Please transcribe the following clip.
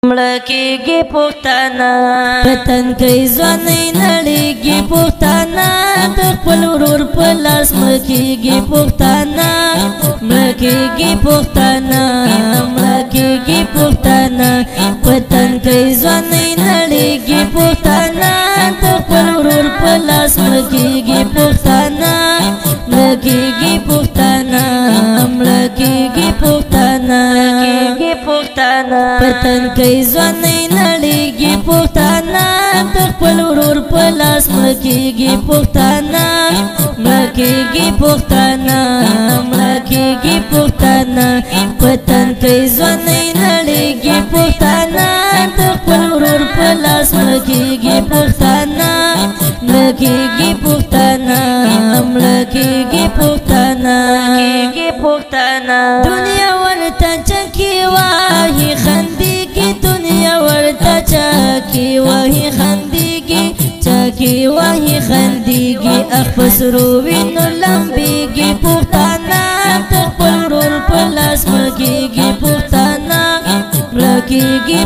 ملکیږي پښتانه وطن کې ځواني نړیږي پښتانه د خپل ورور په لاس ملکیږي پښتانه ملکیږي پښتانه ملکیږي پښتانه وطن کې ځواني نړیږي پښتانه د خپل ورور په لاس ملکیږي پښتانه ملکیږي پښتانه ملکیږي پښتانه وطن کې ځواني نړیږي پښتانه د خپل ورور په لاس ملکیږي پښتانه ملکیږي پښتانه ملکیږي پښتانه وطن کې ځواني نړیږي پښتانه د خپل ورور په لاس ملکیږي پښتانه ملکیږي پښتانه ملکیږي پښتانه دنیا ورته چکی واهي خنديږي دنیا ورته چکی واهي خنديږي چکی واهي خنديږي اخپس روینو لمبيږي پښتانه د خپل ورور په لاس ملکیږي پښتانه ملکیږي